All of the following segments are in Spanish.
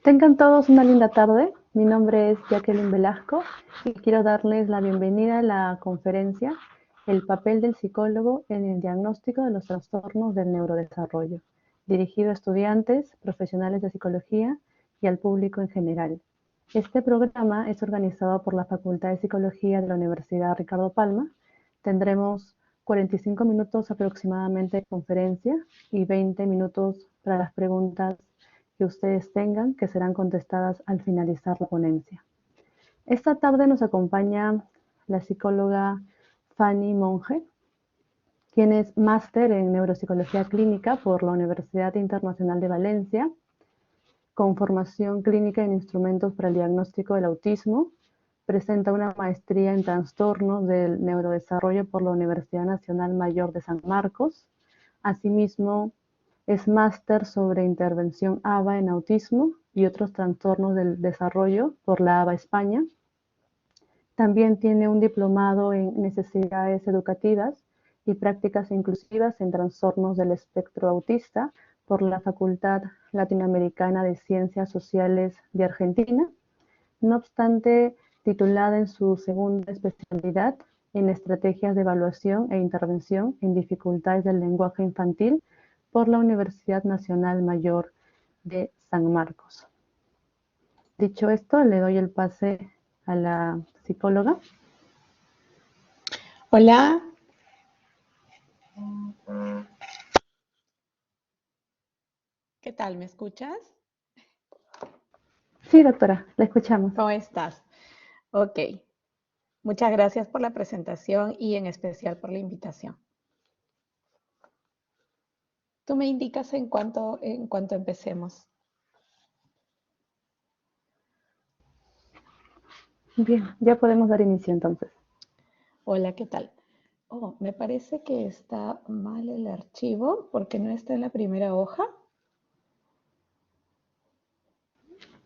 Tengan todos una linda tarde. Mi nombre es Jacqueline Velasco y quiero darles la bienvenida a la conferencia El papel del psicólogo en el diagnóstico de los trastornos del neurodesarrollo, dirigido a estudiantes, profesionales de psicología y al público en general. Este programa es organizado por la Facultad de Psicología de la Universidad Ricardo Palma. Tendremos 45 minutos aproximadamente de conferencia y 20 minutos para las preguntas que ustedes tengan, que serán contestadas al finalizar la ponencia. Esta tarde nos acompaña la psicóloga Fanny Monge, quien es máster en neuropsicología clínica por la Universidad Internacional de Valencia, con formación clínica en instrumentos para el diagnóstico del autismo. Presenta una maestría en trastornos del neurodesarrollo por la Universidad Nacional Mayor de San Marcos. Asimismo, es máster sobre intervención ABA en autismo y otros trastornos del desarrollo por la ABA España. También tiene un diplomado en necesidades educativas y prácticas inclusivas en trastornos del espectro autista por la Facultad Latinoamericana de Ciencias Sociales de Argentina. No obstante, titulada en su segunda especialidad en estrategias de evaluación e intervención en dificultades del lenguaje infantil por la Universidad Nacional Mayor de San Marcos. Dicho esto, le doy el pase a la psicóloga. Hola. ¿Qué tal? ¿Me escuchas? Sí, doctora, la escuchamos. ¿Cómo estás? Ok. Muchas gracias por la presentación y en especial por la invitación. Tú me indicas en cuanto empecemos. Bien, ya podemos dar inicio entonces. Hola, ¿qué tal? Oh, me parece que está mal el archivo porque no está en la primera hoja.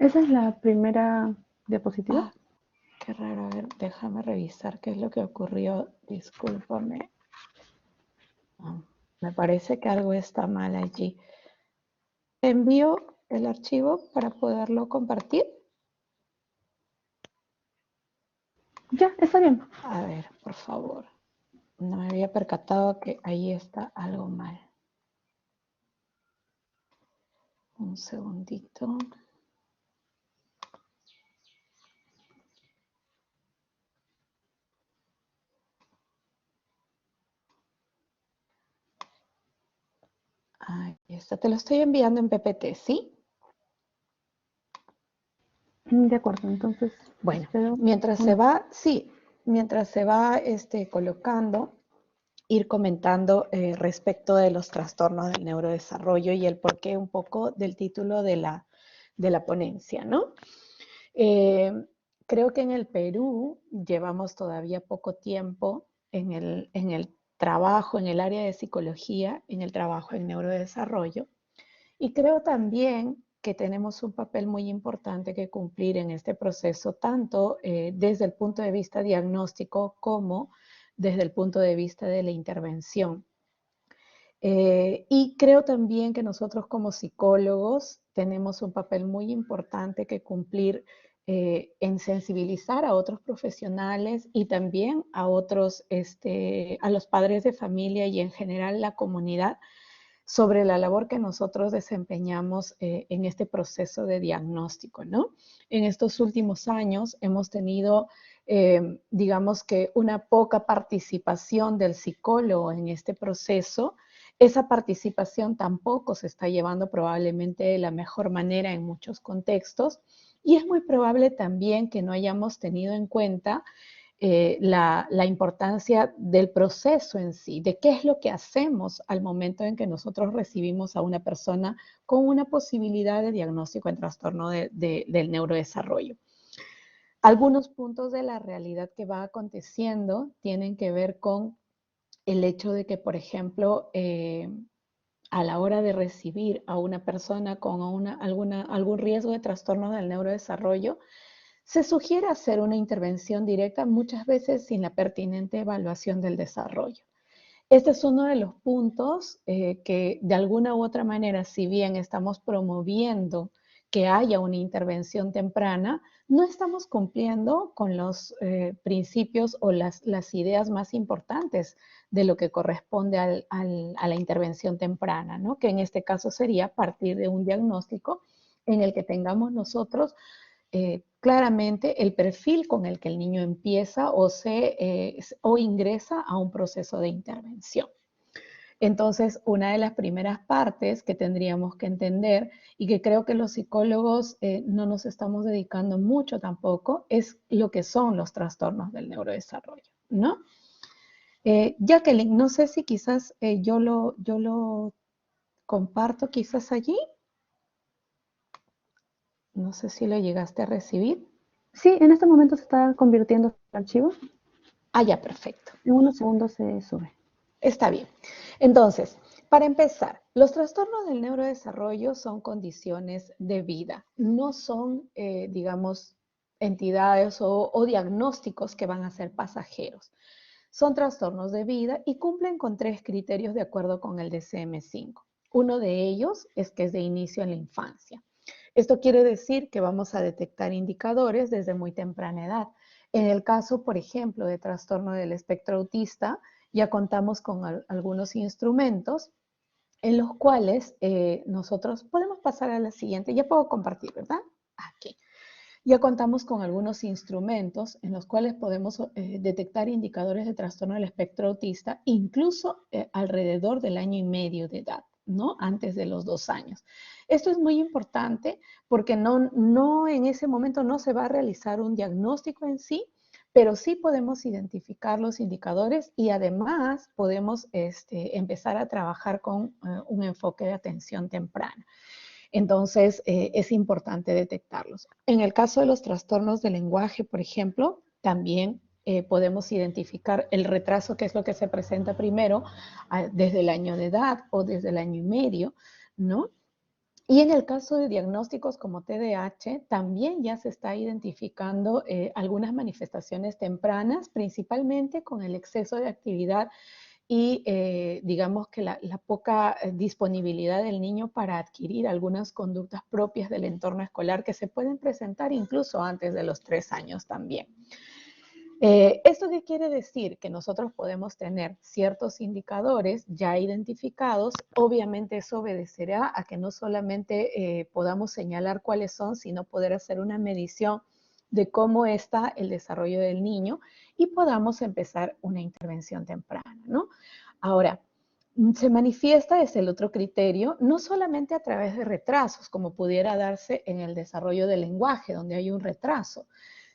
¿Esa es la primera diapositiva? Ah, qué raro. A ver, déjame revisar qué es lo que ocurrió. Discúlpame. Ah, me parece que algo está mal allí. Te envío el archivo para poderlo compartir. Ya, está bien. A ver, por favor. No me había percatado que ahí está algo mal. Un segundito. Ahí está. Te lo estoy enviando en PPT, ¿sí? De acuerdo, entonces Bueno, espero mientras se una... va, sí, mientras se va colocando, ir comentando respecto de los trastornos del neurodesarrollo y el porqué un poco del título de la ponencia, ¿no? Eh, Creo que en el Perú llevamos todavía poco tiempo en el trabajo, en el área de psicología, en el trabajo en neurodesarrollo. Y creo también que tenemos un papel muy importante que cumplir en este proceso, tanto desde el punto de vista diagnóstico como desde el punto de vista de la intervención. Y creo también que nosotros como psicólogos tenemos un papel muy importante que cumplir en sensibilizar a otros profesionales y también a otros, a los padres de familia y en general la comunidad sobre la labor que nosotros desempeñamos en este proceso de diagnóstico, ¿no? En estos últimos años hemos tenido, digamos que una poca participación del psicólogo en este proceso. Esa participación tampoco se está llevando probablemente de la mejor manera en muchos contextos y es muy probable también que no hayamos tenido en cuenta la importancia del proceso en sí, de qué es lo que hacemos al momento en que nosotros recibimos a una persona con una posibilidad de diagnóstico en trastorno del neurodesarrollo. Algunos puntos de la realidad que va aconteciendo tienen que ver con el hecho de que, por ejemplo, a la hora de recibir a una persona con algún riesgo de trastorno del neurodesarrollo, se sugiere hacer una intervención directa muchas veces sin la pertinente evaluación del desarrollo. Este es uno de los puntos que de alguna u otra manera, si bien estamos promoviendo que haya una intervención temprana, no estamos cumpliendo con los principios o las ideas más importantes de lo que corresponde a la intervención temprana, ¿no? Que en este caso sería partir de un diagnóstico en el que tengamos nosotros claramente el perfil con el que el niño empieza o ingresa a un proceso de intervención. Entonces, una de las primeras partes que tendríamos que entender y que creo que los psicólogos no nos estamos dedicando mucho tampoco es lo que son los trastornos del neurodesarrollo, ¿no? Jacqueline, no sé si quizás yo lo comparto quizás allí. No sé si lo llegaste a recibir. Sí, en este momento se está convirtiendo el archivo. Ah, ya, perfecto. En unos segundos se sube. Está bien. Entonces, para empezar, los trastornos del neurodesarrollo son condiciones de vida, no son, digamos, entidades o diagnósticos que van a ser pasajeros. Son trastornos de vida y cumplen con 3 criterios de acuerdo con el DSM-5. Uno de ellos es que es de inicio en la infancia. Esto quiere decir que vamos a detectar indicadores desde muy temprana edad. En el caso, por ejemplo, de trastorno del espectro autista, ya contamos con algunos instrumentos en los cuales nosotros podemos pasar a la siguiente. Ya puedo compartir, ¿verdad? Aquí. Ya contamos con algunos instrumentos en los cuales podemos detectar indicadores de trastorno del espectro autista, incluso alrededor del año y medio de edad, ¿no? Antes de los 2 años. Esto es muy importante porque no en ese momento no se va a realizar un diagnóstico en sí, pero sí podemos identificar los indicadores y además podemos empezar a trabajar con un enfoque de atención temprana. Entonces, es importante detectarlos. En el caso de los trastornos del lenguaje, por ejemplo, también podemos identificar el retraso, que es lo que se presenta primero desde el año de edad o desde el año y medio, ¿no? Y en el caso de diagnósticos como TDAH, también ya se está identificando algunas manifestaciones tempranas, principalmente con el exceso de actividad y digamos que la poca disponibilidad del niño para adquirir algunas conductas propias del entorno escolar que se pueden presentar incluso antes de los 3 años también. ¿Esto qué quiere decir? Que nosotros podemos tener ciertos indicadores ya identificados. Obviamente eso obedecerá a que no solamente podamos señalar cuáles son, sino poder hacer una medición de cómo está el desarrollo del niño y podamos empezar una intervención temprana, ¿no? Ahora, se manifiesta, es el otro criterio, no solamente a través de retrasos, como pudiera darse en el desarrollo del lenguaje, donde hay un retraso,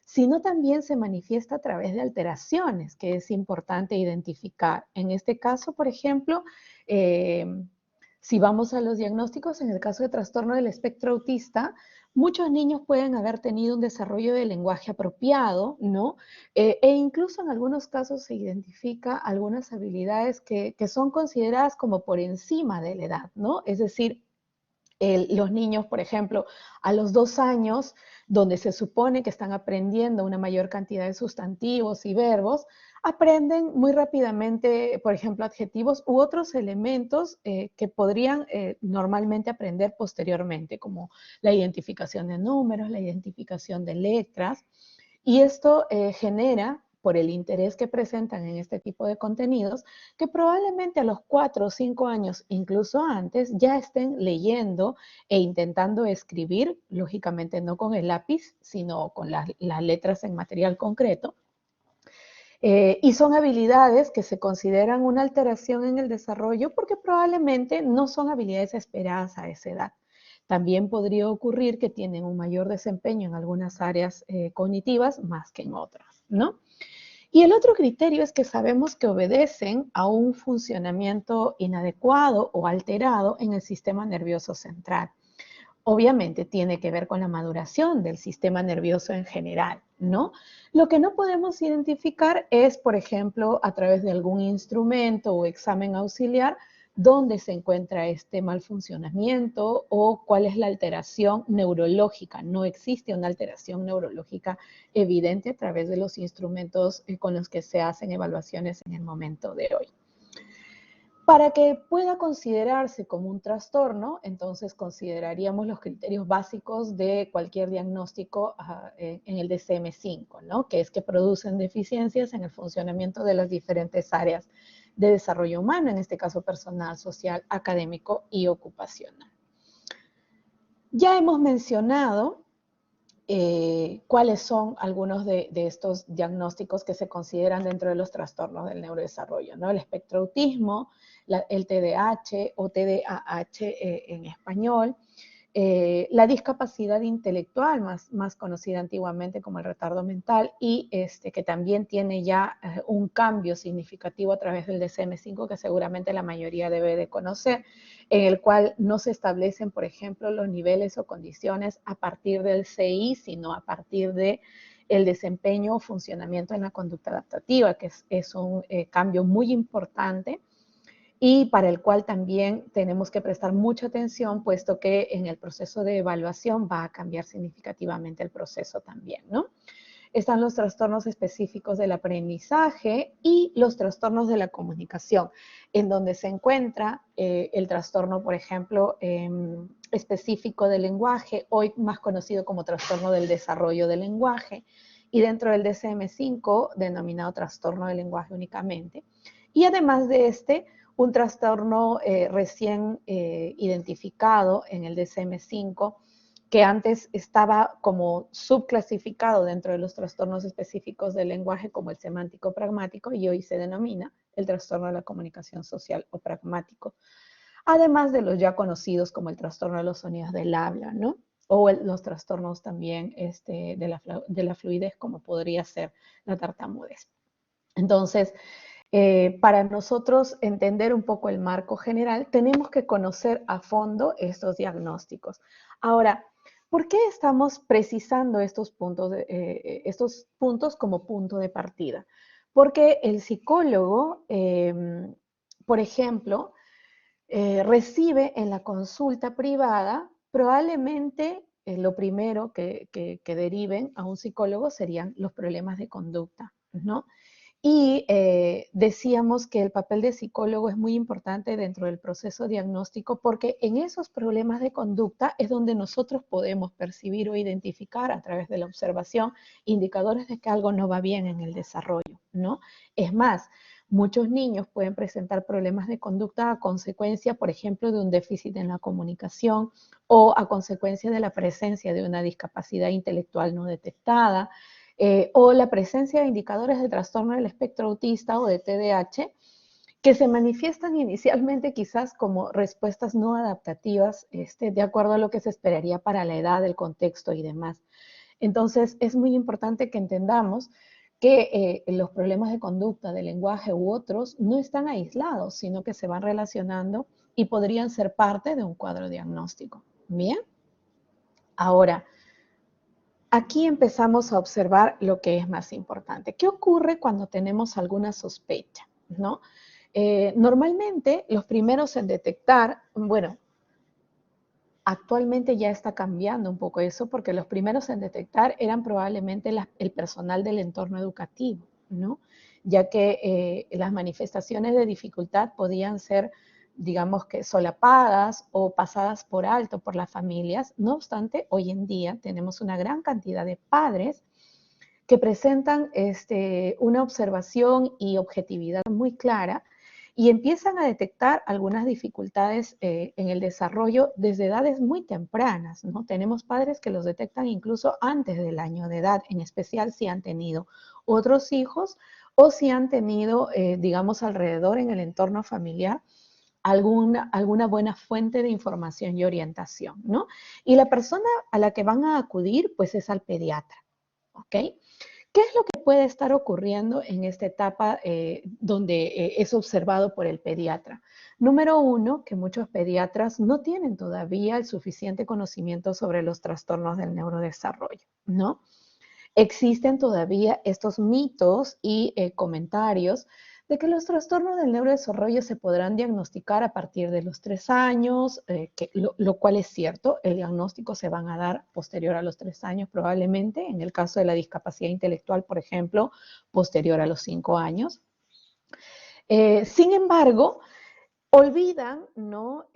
sino también se manifiesta a través de alteraciones que es importante identificar. En este caso, por ejemplo, si vamos a los diagnósticos, en el caso de trastorno del espectro autista, muchos niños pueden haber tenido un desarrollo del lenguaje apropiado, ¿no? E incluso en algunos casos se identifica algunas habilidades que son consideradas como por encima de la edad, ¿no? Es decir, los niños, por ejemplo, a los 2 años, donde se supone que están aprendiendo una mayor cantidad de sustantivos y verbos, aprenden muy rápidamente, por ejemplo, adjetivos u otros elementos que podrían normalmente aprender posteriormente, como la identificación de números, la identificación de letras. Y esto genera, por el interés que presentan en este tipo de contenidos, que probablemente a los 4 o 5 años, incluso antes, ya estén leyendo e intentando escribir, lógicamente no con el lápiz, sino con las letras en material concreto. Y son habilidades que se consideran una alteración en el desarrollo porque probablemente no son habilidades esperadas a esa edad. También podría ocurrir que tienen un mayor desempeño en algunas áreas cognitivas más que en otras, ¿no? Y el otro criterio es que sabemos que obedecen a un funcionamiento inadecuado o alterado en el sistema nervioso central. Obviamente tiene que ver con la maduración del sistema nervioso en general, ¿no? Lo que no podemos identificar es, por ejemplo, a través de algún instrumento o examen auxiliar, dónde se encuentra este mal funcionamiento o cuál es la alteración neurológica. No existe una alteración neurológica evidente a través de los instrumentos con los que se hacen evaluaciones en el momento de hoy. Para que pueda considerarse como un trastorno, entonces consideraríamos los criterios básicos de cualquier diagnóstico en el DSM-5, ¿no? Que es que producen deficiencias en el funcionamiento de las diferentes áreas de desarrollo humano, en este caso personal, social, académico y ocupacional. Ya hemos mencionado cuáles son algunos de estos diagnósticos que se consideran dentro de los trastornos del neurodesarrollo, ¿no? El espectro autismo, el TDAH o TDAH en español, la discapacidad intelectual, más conocida antiguamente como el retardo mental, y que también tiene ya un cambio significativo a través del DSM-5 que seguramente la mayoría debe de conocer, en el cual no se establecen, por ejemplo, los niveles o condiciones a partir del CI, sino a partir de el desempeño o funcionamiento en la conducta adaptativa, que es un cambio muy importante y para el cual también tenemos que prestar mucha atención, puesto que en el proceso de evaluación va a cambiar significativamente el proceso también, ¿no? Están los trastornos específicos del aprendizaje y los trastornos de la comunicación, en donde se encuentra el trastorno, por ejemplo, específico del lenguaje, hoy más conocido como trastorno del desarrollo del lenguaje, y dentro del DSM-5, denominado trastorno del lenguaje únicamente. Y además de un trastorno recién identificado en el DSM-5, que antes estaba como subclasificado dentro de los trastornos específicos del lenguaje como el semántico pragmático y hoy se denomina el trastorno de la comunicación social o pragmático. Además de los ya conocidos como el trastorno de los sonidos del habla, ¿no? O los trastornos también de la fluidez como podría ser la tartamudez. Entonces, para nosotros entender un poco el marco general, tenemos que conocer a fondo estos diagnósticos. Ahora, ¿por qué estamos precisando estos puntos como punto de partida? Porque el psicólogo, por ejemplo, recibe en la consulta privada, probablemente lo primero que deriven a un psicólogo serían los problemas de conducta, ¿no? Y decíamos que el papel de psicólogo es muy importante dentro del proceso diagnóstico porque en esos problemas de conducta es donde nosotros podemos percibir o identificar a través de la observación indicadores de que algo no va bien en el desarrollo, ¿no? Es más, muchos niños pueden presentar problemas de conducta a consecuencia, por ejemplo, de un déficit en la comunicación o a consecuencia de la presencia de una discapacidad intelectual no detectada, o la presencia de indicadores de trastorno del espectro autista o de TDAH que se manifiestan inicialmente quizás como respuestas no adaptativas, de acuerdo a lo que se esperaría para la edad, el contexto y demás. Entonces, es muy importante que entendamos que los problemas de conducta, de lenguaje u otros no están aislados, sino que se van relacionando y podrían ser parte de un cuadro diagnóstico. Bien, ahora, aquí empezamos a observar lo que es más importante. ¿Qué ocurre cuando tenemos alguna sospecha? ¿No? Normalmente los primeros en detectar, bueno, actualmente ya está cambiando un poco eso porque los primeros en detectar eran probablemente el personal del entorno educativo, ¿no? Ya que las manifestaciones de dificultad podían ser, digamos que solapadas o pasadas por alto por las familias. No obstante, hoy en día tenemos una gran cantidad de padres que presentan una observación y objetividad muy clara y empiezan a detectar algunas dificultades en el desarrollo desde edades muy tempranas, ¿no? Tenemos padres que los detectan incluso antes del año de edad, en especial si han tenido otros hijos o si han tenido, digamos, alrededor en el entorno familiar alguna buena fuente de información y orientación, ¿no? Y la persona a la que van a acudir, pues es al pediatra, ¿ok? ¿Qué es lo que puede estar ocurriendo en esta etapa donde es observado por el pediatra? Número uno, que muchos pediatras no tienen todavía el suficiente conocimiento sobre los trastornos del neurodesarrollo, ¿no? Existen todavía estos mitos y comentarios de que los trastornos del neurodesarrollo se podrán diagnosticar a partir de los 3 años, lo cual es cierto, el diagnóstico se van a dar posterior a los 3 años probablemente, en el caso de la discapacidad intelectual, por ejemplo, posterior a los 5 años. Sin embargo, olvidan no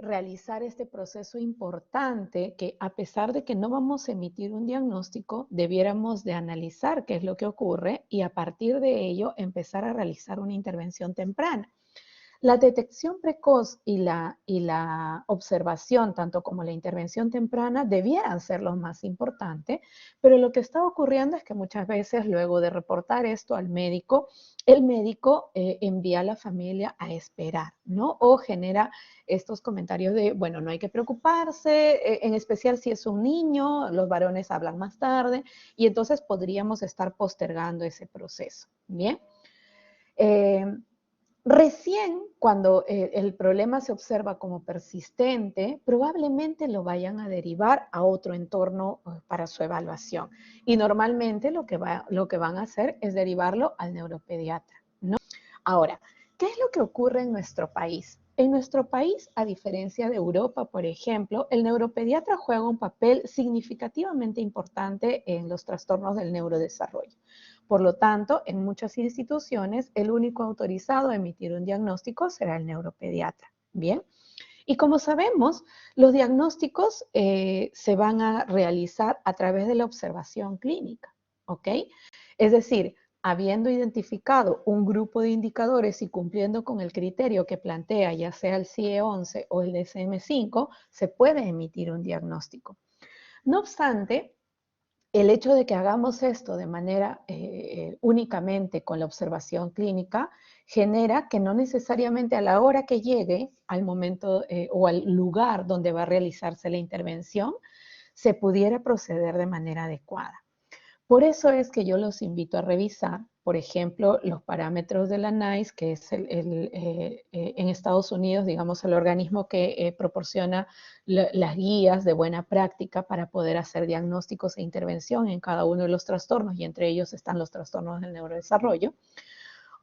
realizar este proceso importante que, a pesar de que no vamos a emitir un diagnóstico, debiéramos de analizar qué es lo que ocurre y a partir de ello empezar a realizar una intervención temprana. La detección precoz y la observación, tanto como la intervención temprana, debieran ser lo más importante, pero lo que está ocurriendo es que muchas veces, luego de reportar esto al médico, el médico envía a la familia a esperar, ¿no? O genera estos comentarios de, bueno, no hay que preocuparse, en especial si es un niño, los varones hablan más tarde, y entonces podríamos estar postergando ese proceso, ¿bien? Eh, Recién cuando el problema se observa como persistente, probablemente lo vayan a derivar a otro entorno para su evaluación. Y normalmente lo que van a hacer es derivarlo al neuropediatra, ¿no? Ahora, ¿qué es lo que ocurre en nuestro país? En nuestro país, a diferencia de Europa, por ejemplo, el neuropediatra juega un papel significativamente importante en los trastornos del neurodesarrollo. Por lo tanto, en muchas instituciones, el único autorizado a emitir un diagnóstico será el neuropediatra. Bien. Y como sabemos, los diagnósticos se van a realizar a través de la observación clínica, ¿ok? Es decir, habiendo identificado un grupo de indicadores y cumpliendo con el criterio que plantea, ya sea el CIE-11 o el DSM-5, se puede emitir un diagnóstico. No obstante, el hecho de que hagamos esto de manera únicamente con la observación clínica genera que no necesariamente a la hora que llegue al momento o al lugar donde va a realizarse la intervención se pudiera proceder de manera adecuada. Por eso es que yo los invito a revisar, por ejemplo, los parámetros de la NICE, que es en Estados Unidos, digamos, el organismo que proporciona las guías de buena práctica para poder hacer diagnósticos e intervención en cada uno de los trastornos, y entre ellos están los trastornos del neurodesarrollo.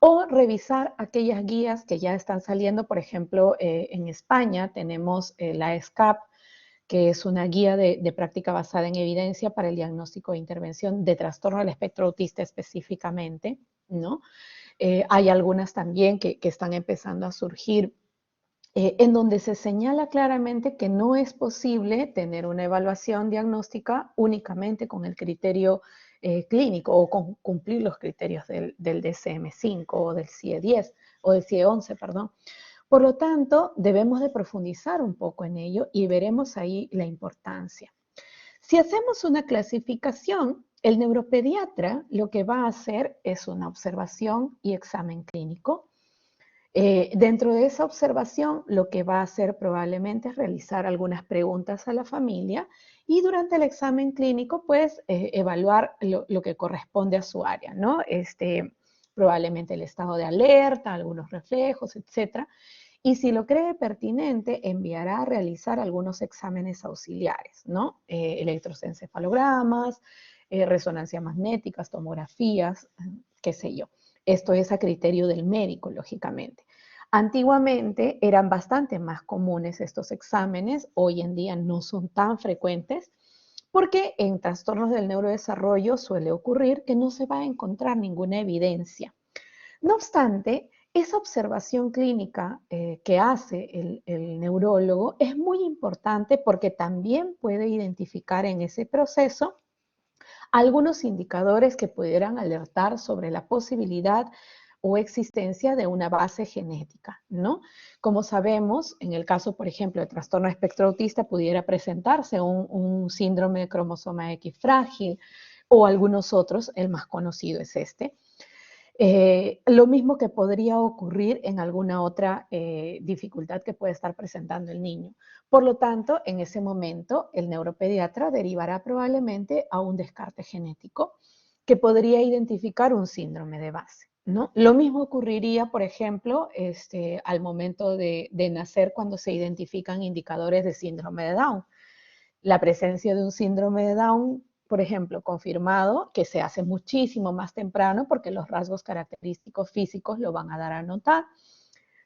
O revisar aquellas guías que ya están saliendo, por ejemplo, en España tenemos la SCAP, que es una guía de práctica basada en evidencia para el diagnóstico e intervención de trastorno del espectro autista específicamente, ¿no? Hay algunas también que están empezando a surgir en donde se señala claramente que no es posible tener una evaluación diagnóstica únicamente con el criterio clínico o con cumplir los criterios del DSM-5 o del CIE-10 o del CIE-11, perdón. Por lo tanto, debemos de profundizar un poco en ello y veremos ahí la importancia. Si hacemos una clasificación, el neuropediatra lo que va a hacer es una observación y examen clínico. Dentro de esa observación, lo que va a hacer probablemente es realizar algunas preguntas a la familia y durante el examen clínico, pues, evaluar lo que corresponde a su área, ¿no? Probablemente el estado de alerta, algunos reflejos, etcétera. Y si lo cree pertinente, enviará a realizar algunos exámenes auxiliares, ¿no? Electroencefalogramas, resonancias magnéticas, tomografías, qué sé yo. Esto es a criterio del médico, lógicamente. Antiguamente eran bastante más comunes estos exámenes, hoy en día no son tan frecuentes, porque en trastornos del neurodesarrollo suele ocurrir que no se va a encontrar ninguna evidencia. No obstante, esa observación clínica que hace el neurólogo es muy importante porque también puede identificar en ese proceso algunos indicadores que pudieran alertar sobre la posibilidad o existencia de una base genética, ¿no? Como sabemos, en el caso, por ejemplo, de trastorno espectro autista, pudiera presentarse un síndrome de cromosoma X frágil o algunos otros, el más conocido es este. Lo mismo que podría ocurrir en alguna otra dificultad que puede estar presentando el niño. Por lo tanto, en ese momento, el neuropediatra derivará probablemente a un descarte genético que podría identificar un síndrome de base, ¿no? Lo mismo ocurriría, por ejemplo, al momento de nacer cuando se identifican indicadores de síndrome de Down. La presencia de un síndrome de Down, por ejemplo, confirmado, que se hace muchísimo más temprano porque los rasgos característicos físicos lo van a dar a notar,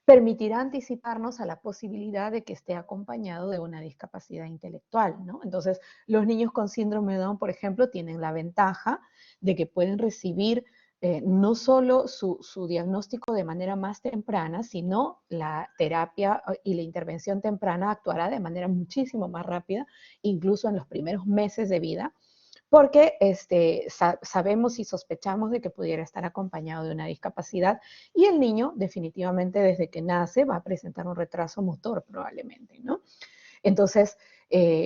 permitirá anticiparnos a la posibilidad de que esté acompañado de una discapacidad intelectual, ¿no? Entonces, los niños con síndrome de Down, por ejemplo, tienen la ventaja de que pueden recibir no solo su diagnóstico de manera más temprana, sino la terapia y la intervención temprana actuará de manera muchísimo más rápida, incluso en los primeros meses de vida, porque sabemos y sospechamos de que pudiera estar acompañado de una discapacidad y el niño definitivamente desde que nace va a presentar un retraso motor probablemente, ¿no? Entonces,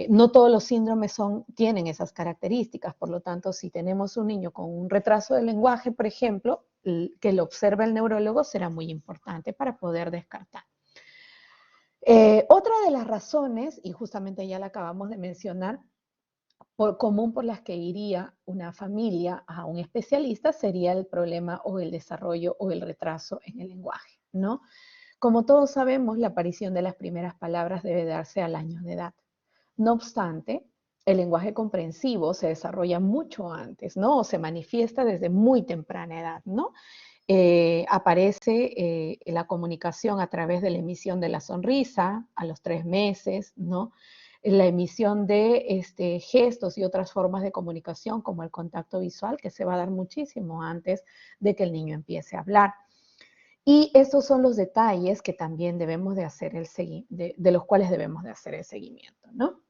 no todos los síndromes tienen esas características, por lo tanto, si tenemos un niño con un retraso del lenguaje, por ejemplo, que lo observe el neurólogo será muy importante para poder descartar. Otra de las razones, y justamente ya la acabamos de mencionar, común por las que iría una familia a un especialista sería el problema o el desarrollo o el retraso en el lenguaje, ¿no? Como todos sabemos, la aparición de las primeras palabras debe darse al año de edad. No obstante, el lenguaje comprensivo se desarrolla mucho antes, ¿no? O se manifiesta desde muy temprana edad, ¿no? Aparece la comunicación a través de la emisión de la sonrisa a los 3 meses, ¿no? La emisión de gestos y otras formas de comunicación como el contacto visual que se va a dar muchísimo antes de que el niño empiece a hablar. Y estos son los detalles que también debemos de hacer de los cuales debemos de hacer el seguimiento, ¿no?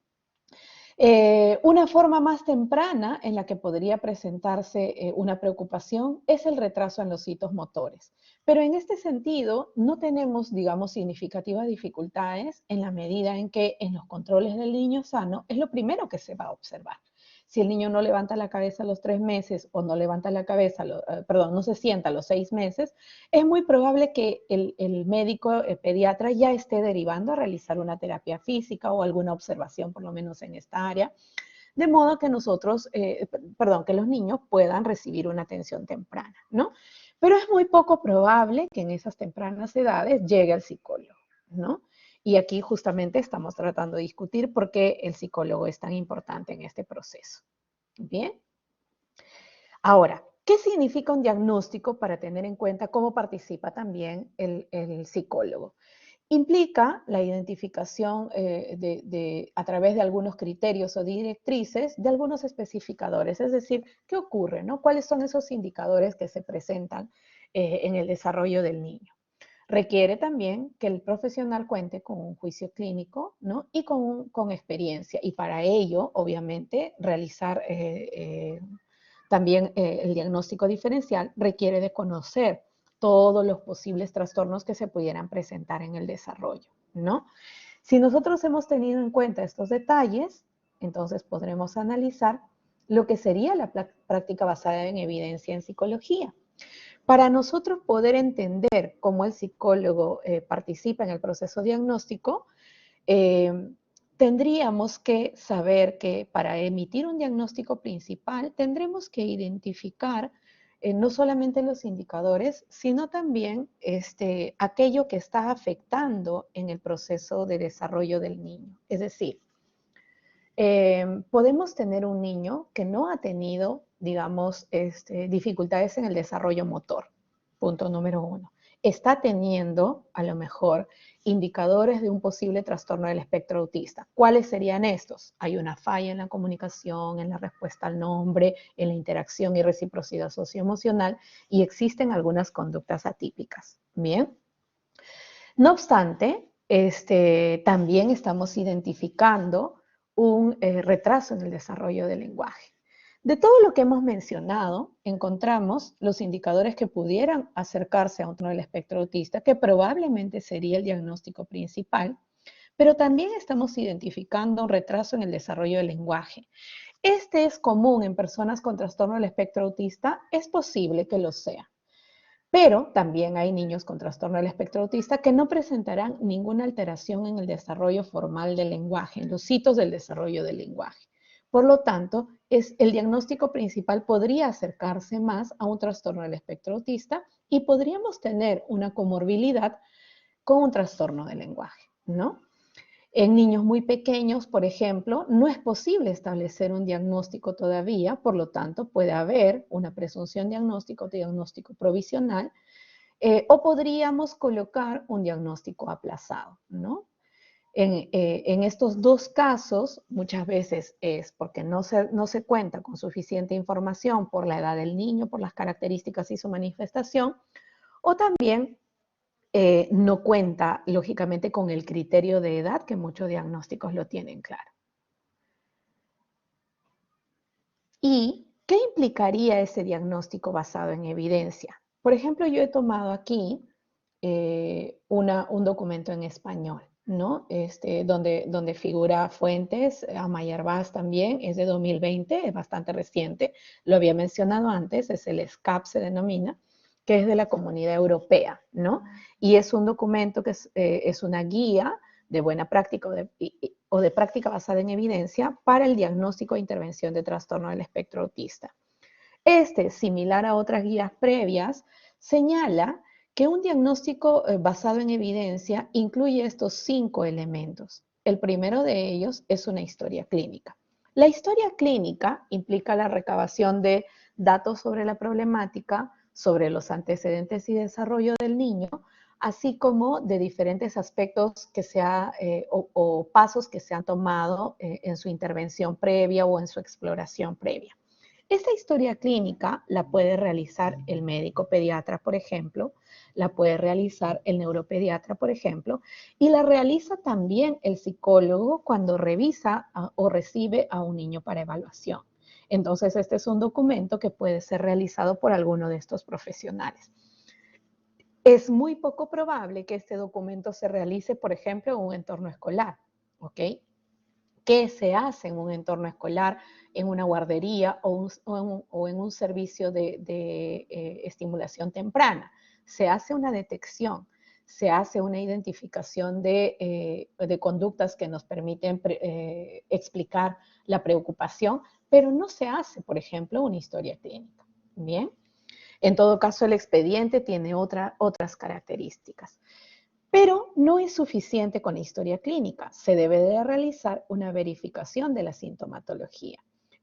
Una forma más temprana en la que podría presentarse una preocupación es el retraso en los hitos motores. Pero en este sentido, no tenemos, digamos, significativas dificultades en la medida en que en los controles del niño sano es lo primero que se va a observar. Si el niño no levanta la cabeza a los 3 meses o no levanta la cabeza, perdón, no se sienta a los 6 meses, es muy probable que el médico pediatra ya esté derivando a realizar una terapia física o alguna observación, por lo menos en esta área, de modo que que los niños puedan recibir una atención temprana, ¿no? Pero es muy poco probable que en esas tempranas edades llegue al psicólogo, ¿no? Y aquí justamente estamos tratando de discutir por qué el psicólogo es tan importante en este proceso. Bien. Ahora, ¿qué significa un diagnóstico para tener en cuenta cómo participa también el psicólogo? Implica la identificación a través de algunos criterios o directrices de algunos especificadores, es decir, ¿qué ocurre? ¿No? ¿Cuáles son esos indicadores que se presentan en el desarrollo del niño? Requiere también que el profesional cuente con un juicio clínico, ¿no? Y con experiencia. Y para ello, obviamente, realizar también el diagnóstico diferencial requiere de conocer todos los posibles trastornos que se pudieran presentar en el desarrollo, ¿no? Si nosotros hemos tenido en cuenta estos detalles, entonces podremos analizar lo que sería la práctica basada en evidencia en psicología. Para nosotros poder entender cómo el psicólogo participa en el proceso diagnóstico, tendríamos que saber que para emitir un diagnóstico principal tendremos que identificar no solamente los indicadores, sino también aquello que está afectando en el proceso de desarrollo del niño. Es decir, podemos tener un niño que no ha tenido, digamos, dificultades en el desarrollo motor, punto número 1. Está teniendo, a lo mejor, indicadores de un posible trastorno del espectro autista. ¿Cuáles serían estos? Hay una falla en la comunicación, en la respuesta al nombre, en la interacción y reciprocidad socioemocional, y existen algunas conductas atípicas. Bien. No obstante, también estamos identificando un retraso en el desarrollo del lenguaje. De todo lo que hemos mencionado, encontramos los indicadores que pudieran acercarse a un trastorno del espectro autista, que probablemente sería el diagnóstico principal, pero también estamos identificando un retraso en el desarrollo del lenguaje. Este es común en personas con trastorno del espectro autista, es posible que lo sea. Pero también hay niños con trastorno del espectro autista que no presentarán ninguna alteración en el desarrollo formal del lenguaje, en los hitos del desarrollo del lenguaje. Por lo tanto, el diagnóstico principal podría acercarse más a un trastorno del espectro autista y podríamos tener una comorbilidad con un trastorno del lenguaje, ¿no? En niños muy pequeños, por ejemplo, no es posible establecer un diagnóstico todavía, por lo tanto, puede haber una presunción diagnóstico provisional, o podríamos colocar un diagnóstico aplazado, ¿no? En estos dos casos, muchas veces es porque no se cuenta con suficiente información por la edad del niño, por las características y su manifestación, o también no cuenta, lógicamente, con el criterio de edad, que muchos diagnósticos lo tienen claro. ¿Y qué implicaría ese diagnóstico basado en evidencia? Por ejemplo, yo he tomado aquí un documento en español, ¿no? Donde figura fuentes, Amaya Arbaz también, es de 2020, es bastante reciente, lo había mencionado antes, es el SCAP, se denomina, que es de la Comunidad Europea, ¿no? Y es un documento que es una guía de buena práctica o de práctica basada en evidencia para el diagnóstico e intervención de trastorno del espectro autista. Similar a otras guías previas, señala que un diagnóstico basado en evidencia incluye estos 5 elementos. El primero de ellos es una historia clínica. La historia clínica implica la recabación de datos sobre la problemática, sobre los antecedentes y desarrollo del niño, así como de diferentes aspectos o pasos que se han tomado en su intervención previa o en su exploración previa. Esta historia clínica la puede realizar el médico pediatra, por ejemplo, la puede realizar el neuropediatra, por ejemplo, y la realiza también el psicólogo cuando revisa o recibe a un niño para evaluación. Entonces, este es un documento que puede ser realizado por alguno de estos profesionales. Es muy poco probable que este documento se realice, por ejemplo, en un entorno escolar, ¿ok? ¿Qué se hace en un entorno escolar, en una guardería o en un servicio de estimulación temprana? Se hace una detección, se hace una identificación de conductas que nos permiten explicar la preocupación, pero no se hace, por ejemplo, una historia clínica. ¿Bien? En todo caso, el expediente tiene otras características. Pero no es suficiente con la historia clínica, se debe de realizar una verificación de la sintomatología.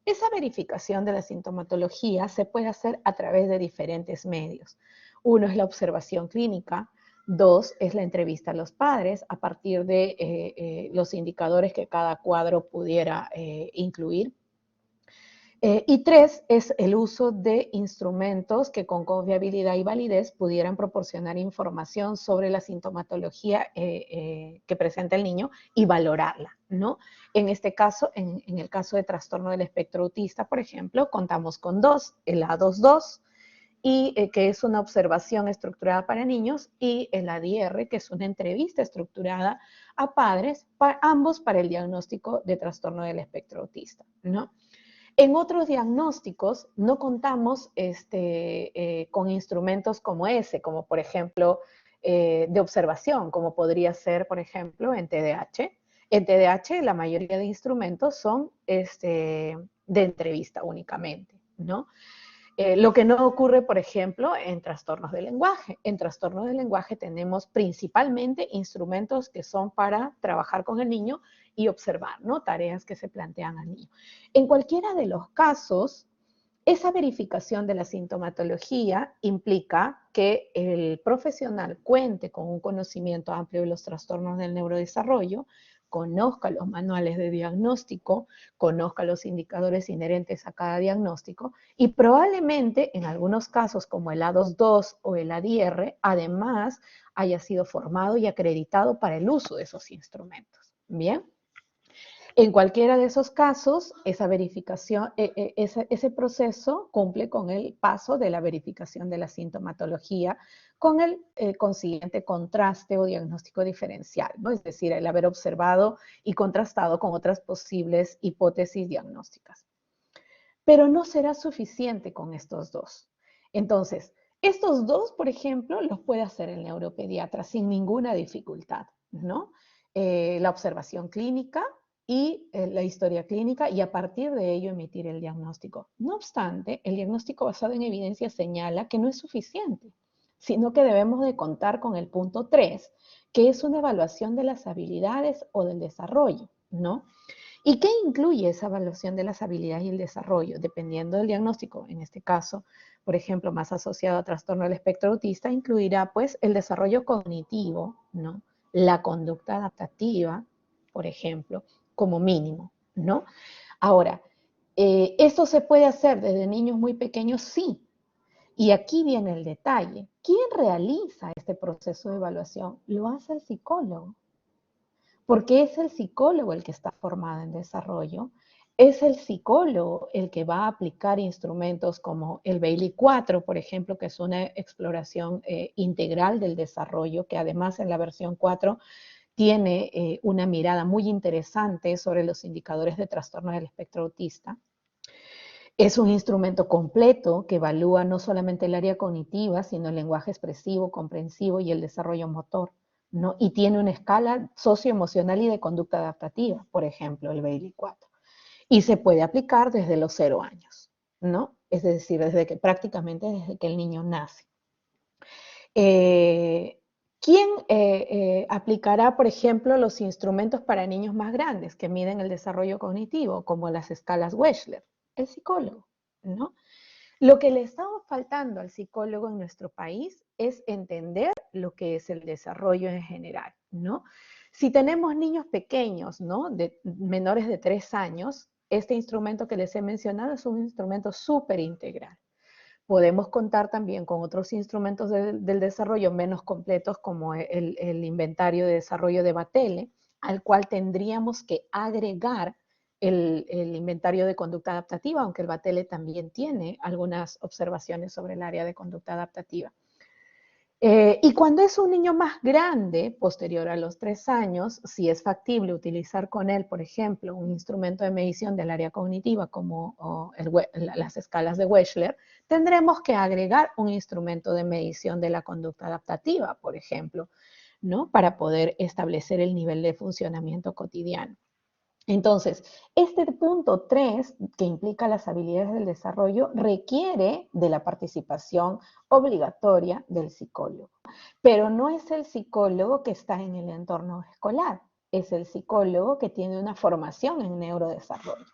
Esa verificación de la sintomatología se puede hacer a través de diferentes medios. Uno es la observación clínica, dos es la entrevista a los padres a partir de los indicadores que cada cuadro pudiera incluir. Y tres es el uso de instrumentos que con confiabilidad y validez pudieran proporcionar información sobre la sintomatología que presenta el niño y valorarla, ¿no? En este caso, en el caso de trastorno del espectro autista, por ejemplo, contamos con dos, el A22, que es una observación estructurada para niños, y el ADR, que es una entrevista estructurada a padres, ambos para el diagnóstico de trastorno del espectro autista, ¿no? En otros diagnósticos no contamos con instrumentos como ese, como por ejemplo de observación, como podría ser, por ejemplo, en TDAH. En TDAH la mayoría de instrumentos son de entrevista únicamente, ¿no? Lo que no ocurre, por ejemplo, en trastornos del lenguaje. En trastornos del lenguaje tenemos principalmente instrumentos que son para trabajar con el niño y observar, ¿no? Tareas que se plantean al niño. En cualquiera de los casos, esa verificación de la sintomatología implica que el profesional cuente con un conocimiento amplio de los trastornos del neurodesarrollo, conozca los manuales de diagnóstico, conozca los indicadores inherentes a cada diagnóstico y probablemente en algunos casos como el A22 o el ADR, además haya sido formado y acreditado para el uso de esos instrumentos. ¿Bien? En cualquiera de esos casos, esa verificación, ese proceso cumple con el paso de la verificación de la sintomatología con el consiguiente contraste o diagnóstico diferencial, ¿no? Es decir, el haber observado y contrastado con otras posibles hipótesis diagnósticas. Pero no será suficiente con estos dos. Entonces, estos dos, por ejemplo, los puede hacer el neuropediatra sin ninguna dificultad, ¿no? La observación clínica y la historia clínica y a partir de ello emitir el diagnóstico. No obstante, el diagnóstico basado en evidencia señala que no es suficiente, sino que debemos de contar con el punto 3, que es una evaluación de las habilidades o del desarrollo, ¿no? ¿Y qué incluye esa evaluación de las habilidades y el desarrollo? Dependiendo del diagnóstico, en este caso, por ejemplo, más asociado a trastorno del espectro autista, incluirá pues el desarrollo cognitivo, ¿no? La conducta adaptativa, por ejemplo, como mínimo, ¿no? Ahora, ¿esto se puede hacer desde niños muy pequeños? Sí. Y aquí viene el detalle. ¿Quién realiza este proceso de evaluación? Lo hace el psicólogo, porque es el psicólogo el que está formado en desarrollo, es el psicólogo el que va a aplicar instrumentos como el Bailey 4, por ejemplo, que es una exploración integral del desarrollo, que además en la versión 4 tiene una mirada muy interesante sobre los indicadores de trastorno del espectro autista. Es un instrumento completo que evalúa no solamente el área cognitiva, sino el lenguaje expresivo, comprensivo y el desarrollo motor, ¿no? Y tiene una escala socioemocional y de conducta adaptativa, por ejemplo, el Bailey 4. Y se puede aplicar desde los 0 años, ¿no? Es decir, prácticamente desde que el niño nace. ¿Quién aplicará, por ejemplo, los instrumentos para niños más grandes que miden el desarrollo cognitivo, como las escalas Wechsler? El psicólogo, ¿no? Lo que le estaba faltando al psicólogo en nuestro país es entender lo que es el desarrollo en general, ¿no? Si tenemos niños pequeños, ¿no? De menores de 3 años, este instrumento que les he mencionado es un instrumento súper integral. Podemos contar también con otros instrumentos del desarrollo menos completos como el inventario de desarrollo de Battelle, al cual tendríamos que agregar el inventario de conducta adaptativa, aunque el Battelle también tiene algunas observaciones sobre el área de conducta adaptativa. Y cuando es un niño más grande, posterior a los 3 años, si es factible utilizar con él, por ejemplo, un instrumento de medición del área cognitiva como las escalas de Wechsler, tendremos que agregar un instrumento de medición de la conducta adaptativa, por ejemplo, ¿no? Para poder establecer el nivel de funcionamiento cotidiano. Entonces, este punto 3, que implica las habilidades del desarrollo, requiere de la participación obligatoria del psicólogo. Pero no es el psicólogo que está en el entorno escolar, es el psicólogo que tiene una formación en neurodesarrollo.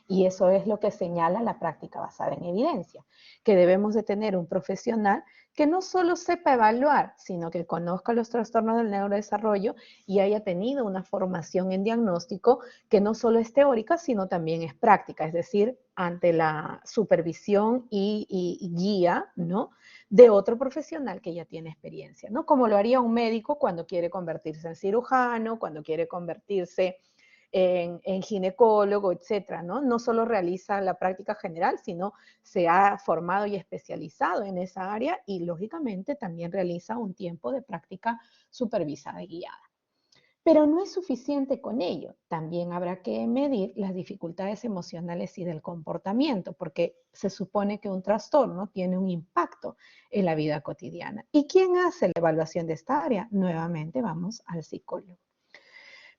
Y eso es lo que señala la práctica basada en evidencia, que debemos de tener un profesional que no solo sepa evaluar, sino que conozca los trastornos del neurodesarrollo y haya tenido una formación en diagnóstico que no solo es teórica, sino también es práctica, es decir, ante la supervisión y guía, ¿no?, de otro profesional que ya tiene experiencia, ¿no? Como lo haría un médico cuando quiere convertirse en cirujano, cuando quiere convertirse en ginecólogo, etcétera, ¿no? No solo realiza la práctica general, sino se ha formado y especializado en esa área y, lógicamente, también realiza un tiempo de práctica supervisada y guiada. Pero no es suficiente con ello. También habrá que medir las dificultades emocionales y del comportamiento, porque se supone que un trastorno tiene un impacto en la vida cotidiana. ¿Y quién hace la evaluación de esta área? Nuevamente vamos al psicólogo.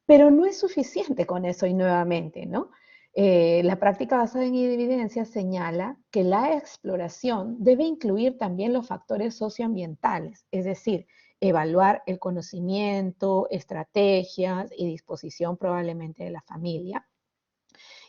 Pero no es suficiente con eso y nuevamente, ¿no? La práctica basada en evidencia señala que la exploración debe incluir también los factores socioambientales, es decir, evaluar el conocimiento, estrategias y disposición probablemente de la familia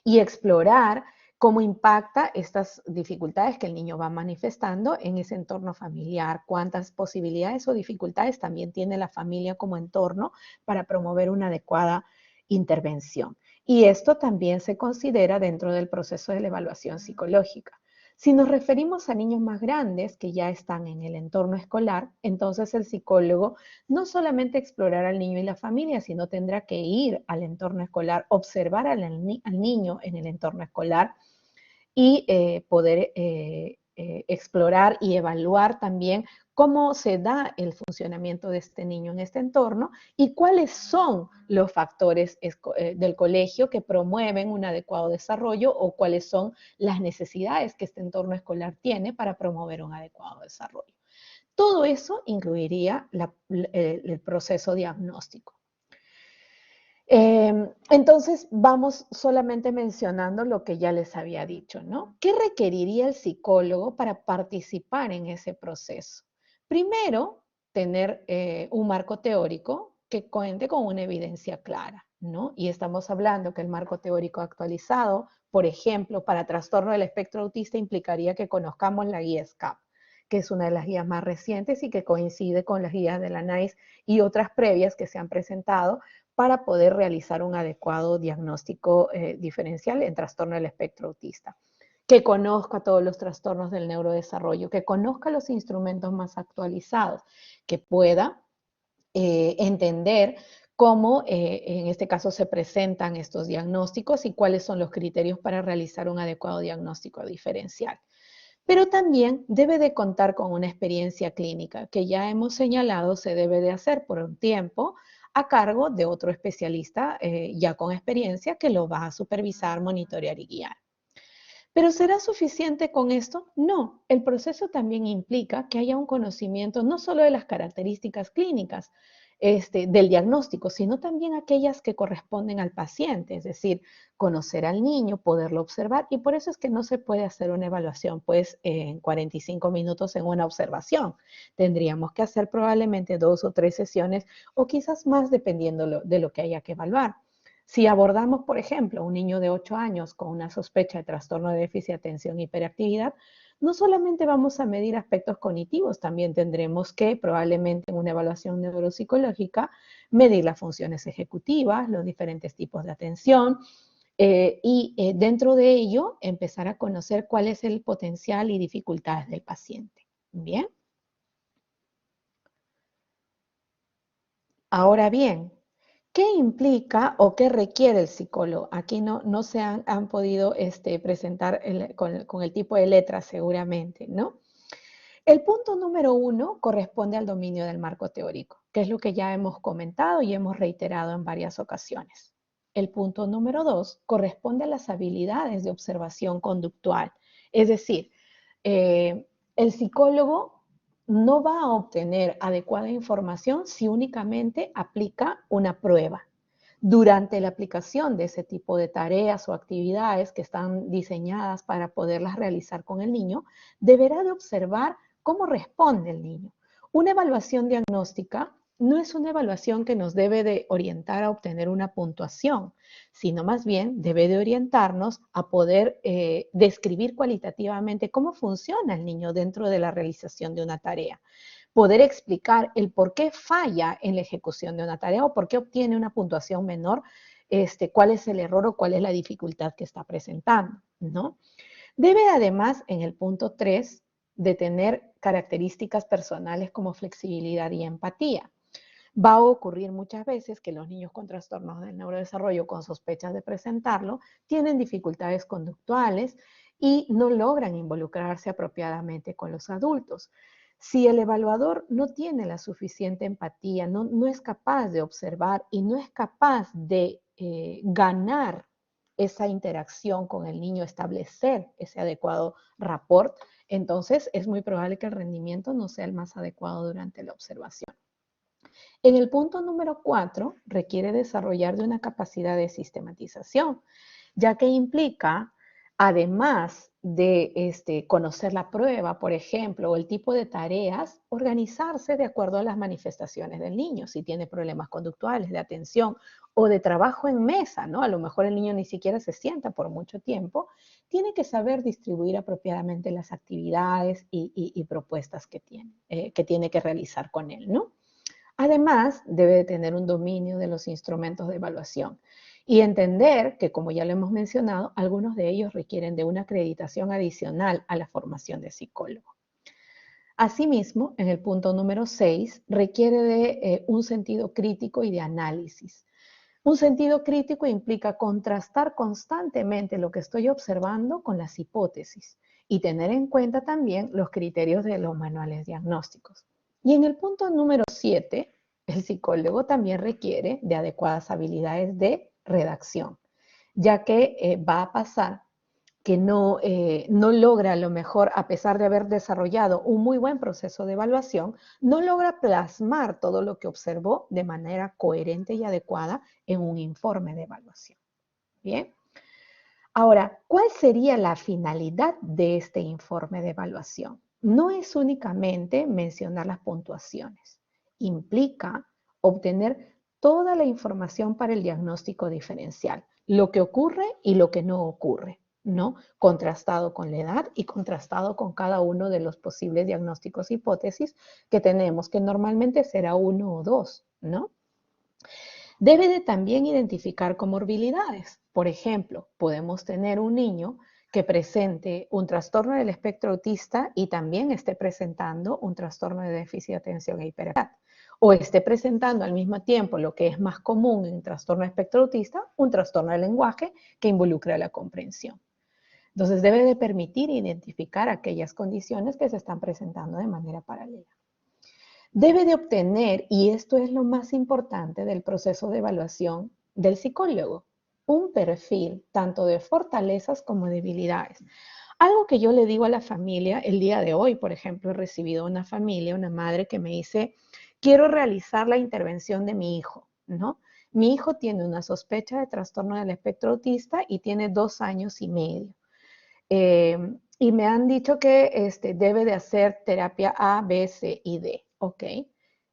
y explorar cómo impacta estas dificultades que el niño va manifestando en ese entorno familiar, cuántas posibilidades o dificultades también tiene la familia como entorno para promover una adecuada intervención. Y esto también se considera dentro del proceso de la evaluación psicológica. Si nos referimos a niños más grandes que ya están en el entorno escolar, entonces el psicólogo no solamente explorará al niño y la familia, sino tendrá que ir al entorno escolar, observar al niño en el entorno escolar y poder explorar y evaluar también cómo se da el funcionamiento de este niño en este entorno y cuáles son los factores del colegio que promueven un adecuado desarrollo o cuáles son las necesidades que este entorno escolar tiene para promover un adecuado desarrollo. Todo eso incluiría el proceso diagnóstico. Entonces, vamos solamente mencionando lo que ya les había dicho, ¿no? ¿Qué requeriría el psicólogo para participar en ese proceso? Primero, tener un marco teórico que cuente con una evidencia clara, ¿no? Y estamos hablando que el marco teórico actualizado, por ejemplo, para trastorno del espectro autista implicaría que conozcamos la guía SCAP, que es una de las guías más recientes y que coincide con las guías de la NICE y otras previas que se han presentado para poder realizar un adecuado diagnóstico diferencial en trastorno del espectro autista. Que conozca todos los trastornos del neurodesarrollo, que conozca los instrumentos más actualizados, que pueda entender cómo en este caso se presentan estos diagnósticos y cuáles son los criterios para realizar un adecuado diagnóstico diferencial. Pero también debe de contar con una experiencia clínica que ya hemos señalado se debe de hacer por un tiempo a cargo de otro especialista ya con experiencia que lo va a supervisar, monitorear y guiar. ¿Pero será suficiente con esto? No, el proceso también implica que haya un conocimiento no solo de las características clínicas del diagnóstico, sino también aquellas que corresponden al paciente, es decir, conocer al niño, poderlo observar, y por eso es que no se puede hacer una evaluación pues en 45 minutos en una observación. Tendríamos que hacer probablemente 2 o 3 sesiones o quizás más dependiendo de lo que haya que evaluar. Si abordamos, por ejemplo, un niño de 8 años con una sospecha de trastorno de déficit de atención e hiperactividad, no solamente vamos a medir aspectos cognitivos, también tendremos que, probablemente en una evaluación neuropsicológica, medir las funciones ejecutivas, los diferentes tipos de atención, y dentro de ello empezar a conocer cuál es el potencial y dificultades del paciente. Bien. Ahora bien, ¿qué implica o qué requiere el psicólogo? Aquí no se han podido presentar con el tipo de letras seguramente, ¿no? El punto número 1 corresponde al dominio del marco teórico, que es lo que ya hemos comentado y hemos reiterado en varias ocasiones. El punto número 2 corresponde a las habilidades de observación conductual, es decir, el psicólogo no va a obtener adecuada información si únicamente aplica una prueba. Durante la aplicación de ese tipo de tareas o actividades que están diseñadas para poderlas realizar con el niño, deberá de observar cómo responde el niño. Una evaluación diagnóstica no es una evaluación que nos debe de orientar a obtener una puntuación, sino más bien debe de orientarnos a poder describir cualitativamente cómo funciona el niño dentro de la realización de una tarea. Poder explicar el por qué falla en la ejecución de una tarea o por qué obtiene una puntuación menor, cuál es el error o cuál es la dificultad que está presentando, ¿no? Debe además, en el punto 3, de tener características personales como flexibilidad y empatía. Va a ocurrir muchas veces que los niños con trastornos del neurodesarrollo con sospechas de presentarlo tienen dificultades conductuales y no logran involucrarse apropiadamente con los adultos. Si el evaluador no tiene la suficiente empatía, no es capaz de observar y no es capaz de ganar esa interacción con el niño, establecer ese adecuado rapport, entonces es muy probable que el rendimiento no sea el más adecuado durante la observación. En el punto número 4, requiere desarrollar de una capacidad de sistematización, ya que implica, además de conocer la prueba, por ejemplo, o el tipo de tareas, organizarse de acuerdo a las manifestaciones del niño. Si tiene problemas conductuales, de atención o de trabajo en mesa, ¿no? A lo mejor el niño ni siquiera se sienta por mucho tiempo, tiene que saber distribuir apropiadamente las actividades y propuestas que tiene que realizar con él, ¿no? Además, debe de tener un dominio de los instrumentos de evaluación y entender que, como ya lo hemos mencionado, algunos de ellos requieren de una acreditación adicional a la formación de psicólogo. Asimismo, en el punto número 6, requiere de un sentido crítico y de análisis. Un sentido crítico implica contrastar constantemente lo que estoy observando con las hipótesis y tener en cuenta también los criterios de los manuales diagnósticos. Y en el punto número 7, el psicólogo también requiere de adecuadas habilidades de redacción, ya que va a pasar que no logra a lo mejor, a pesar de haber desarrollado un muy buen proceso de evaluación, no logra plasmar todo lo que observó de manera coherente y adecuada en un informe de evaluación. Bien. Ahora, ¿cuál sería la finalidad de este informe de evaluación? No es únicamente mencionar las puntuaciones, implica obtener toda la información para el diagnóstico diferencial, lo que ocurre y lo que no ocurre, ¿no? Contrastado con la edad y contrastado con cada uno de los posibles diagnósticos hipótesis que tenemos, que normalmente será 1 o 2, ¿no? Debe de también identificar comorbilidades. Por ejemplo, podemos tener un niño que presente un trastorno del espectro autista y también esté presentando un trastorno de déficit de atención e hiperactividad. O esté presentando al mismo tiempo lo que es más común en trastorno de espectro autista, un trastorno del lenguaje que involucra la comprensión. Entonces debe de permitir identificar aquellas condiciones que se están presentando de manera paralela. Debe de obtener, y esto es lo más importante del proceso de evaluación del psicólogo, un perfil tanto de fortalezas como debilidades. Algo que yo le digo a la familia, el día de hoy, por ejemplo, he recibido una familia, una madre que me dice, quiero realizar la intervención de mi hijo, ¿no? Mi hijo tiene una sospecha de trastorno del espectro autista y tiene 2 años y medio. Y me han dicho que debe de hacer terapia A, B, C y D, ¿ok?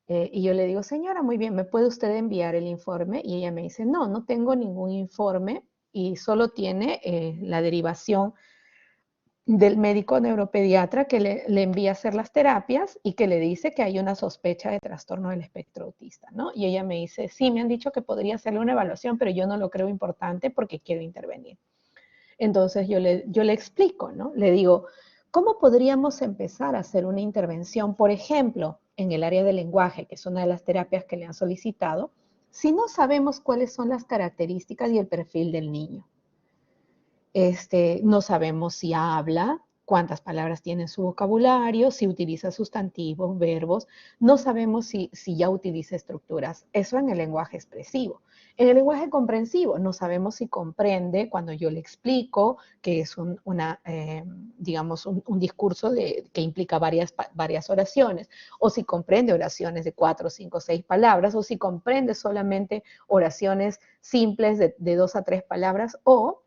Y yo le digo, señora, muy bien, ¿me puede usted enviar el informe? Y ella me dice, no, no tengo ningún informe y solo tiene la derivación del médico neuropediatra que le envía a hacer las terapias y que le dice que hay una sospecha de trastorno del espectro autista, ¿no? Y ella me dice, sí, me han dicho que podría hacerle una evaluación, pero yo no lo creo importante porque quiero intervenir. Entonces yo le explico, ¿no? Le digo, ¿cómo podríamos empezar a hacer una intervención, por ejemplo, en el área del lenguaje, que es una de las terapias que le han solicitado, si no sabemos cuáles son las características y el perfil del niño? No sabemos si habla, cuántas palabras tiene en su vocabulario, si utiliza sustantivos, verbos, no sabemos si ya utiliza estructuras. Eso en el lenguaje expresivo. En el lenguaje comprensivo, no sabemos si comprende cuando yo le explico que es digamos, un discurso que implica varias oraciones, o si comprende oraciones de 4, 5, 6 palabras, o si comprende solamente oraciones simples de 2 a 3 palabras, o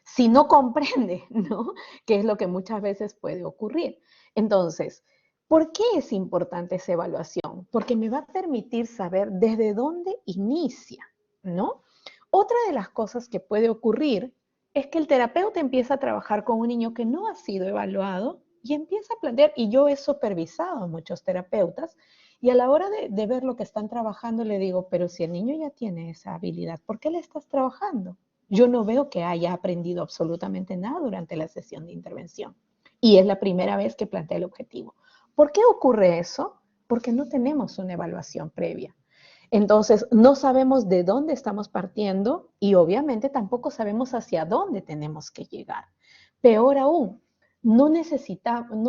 si no comprende, ¿no? Que es lo que muchas veces puede ocurrir. Entonces, ¿por qué es importante esa evaluación? Porque me va a permitir saber desde dónde inicia, ¿no? Otra de las cosas que puede ocurrir es que el terapeuta empieza a trabajar con un niño que no ha sido evaluado y empieza a plantear, y yo he supervisado a muchos terapeutas, y a la hora de ver lo que están trabajando le digo, pero si el niño ya tiene esa habilidad, ¿por qué le estás trabajando? Yo no veo que haya aprendido absolutamente nada durante la sesión de intervención. Y es la primera vez que plantea el objetivo. ¿Por qué ocurre eso? Porque no tenemos una evaluación previa. Entonces, no sabemos de dónde estamos partiendo y obviamente tampoco sabemos hacia dónde tenemos que llegar. Peor aún, no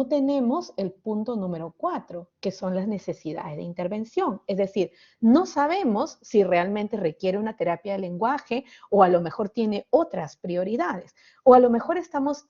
tenemos el punto número 4, que son las necesidades de intervención. Es decir, no sabemos si realmente requiere una terapia de lenguaje o a lo mejor tiene otras prioridades. O a lo mejor estamos